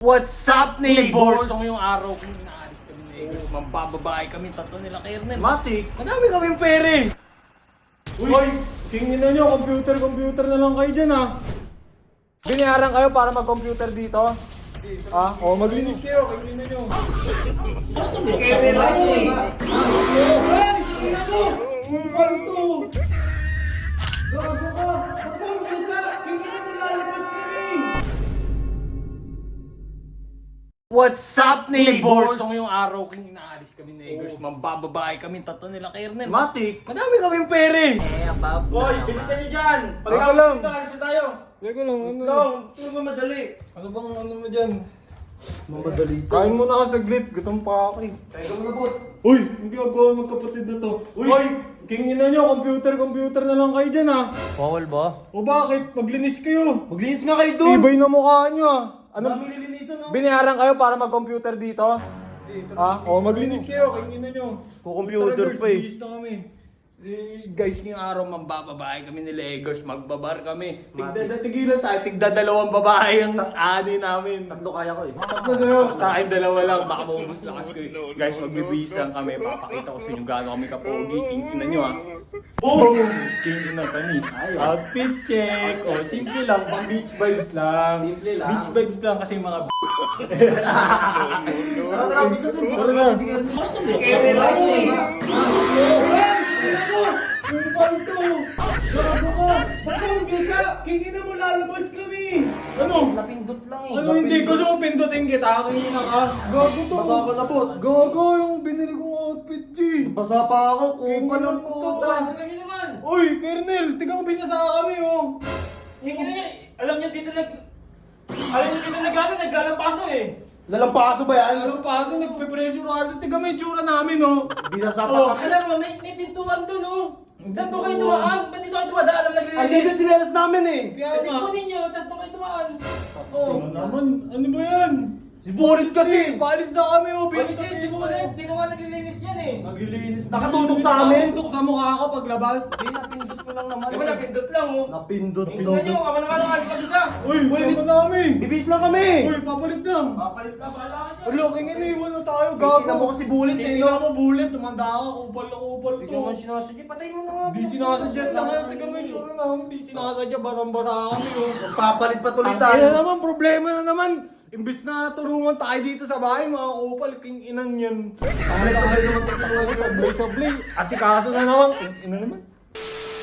What's up, neighbors? So ngayong araw kung naalis kami na neighbors, mambababae kami, tatlo nila Kernel. Matik, madami kaming pere. Uy, tingin na nyo, computer na lang kayo dyan ha. Binayaran kayo para mag-computer dito? Ah, o maglinis kayo, tingin na nyo. What's up, neighbors? So ngayong araw kung naalis kami na neighbors, mambababae kami, tatlo nila Kernel. Matik, madami kaming pere. Hoy, bilisan nyo dyan! Teka Pagkatapos lang. dito, alis na tayo! Teka lang, ano? Ito mo madali! Ano bang ano mo dyan? Mamadali to. Kain mo na ako saglit, gutom pa ako eh. Kaya ka magabot. Uy, hindi ako magkapatid na to. Uy, tingin na nyo, computer na lang kayo dyan ha. Bawal ba? O bakit? Maglinis kayo. Maglinis nga kayo dun. Ibay na mukha nyo ah. Ano? lilinisan, no? Binayaran kayo para mag-computer dito? Ah, o maglinis kayo, tingin na nyo. Computer pa eh. Bihis na kami. Guys, ngayong araw mambababae kami nila Eggers, magbabar kami. Tigilan tayo, tigdadalawang babae ang ani namin. Tatlo kaya ko eh. Ano sa'yo? Sa akin dalawa lang, baka maubos na kasi guys, magbibihis lang kami. Papakita ko sa inyo gaano kami kapogi. Tingnan nyo ha. Boom! King ng kanis. Outfit check. O, simple lang, pang beach vibes lang. Simple lang. Beach vibes lang kasi mga Tara, bisa dun. Tara na. Ano? Napindot lang eh. Ano hindi? Gusto mo pindutin kita? Kanina ka? Gago to. Basa ka na po. Gago yung binili kong outfit, G. Basa pa ako. Kupa King lang ng po. puta. naman! Uy, Kernel, tingnan ko binasa kami, oh. Hingin na yan. Alam niyo dito naglalampaso eh. Lalampaso ba yan? Alam pa, so nagpe-pressure ka. Tingnan mo yung tsura namin, oh. Binasa Oh. pa kami. Alam mo, may pintuan doon oh. Dito kayo tumaan. Ba't dito kayo tumaan? Alam na Andito yung sinelas namin eh. Kaya Pwede nga. kunin nyo, tapos doon kayo tumaan. Oh. Ano naman? Ano ba yan? Si Borit kasi. Paalis na kami, oh. Pwede siya si Bulet. Dito nga naglilinis yan eh. Naglilinis. Nakatutok sa amin. Nakatutok sa mukha ka paglabas. Hindi, napindot ko lang naman. Di ba napindot lang oh. Napindot. Tingnan nyo, kama naman ang alis ka isa. Uy, sama na kami. Bibis lang kami. Uy, papalit lang. Papalit ka, bahala ka dyan. Ulo, kaya iwan na tayo, Tingnan gago. mo kasi bulit eh, Tingnan no? mo bulit, tumanda ka, kupal na kupal to. Tingnan mo sinasadya. Patayin mo na nga. Di sinasadya na nga, tingnan mo yung tsura namin. Di sinasadya, basang-basa kami, oh. Papalit pa tuloy Ang tayo. ina naman, problema na naman. Imbis na tulungan tayo dito sa bahay, mga kupal, king inan yan. Sablay-sablay naman tutulungan, sablay-sablay. Asikaso na naman, king ina naman.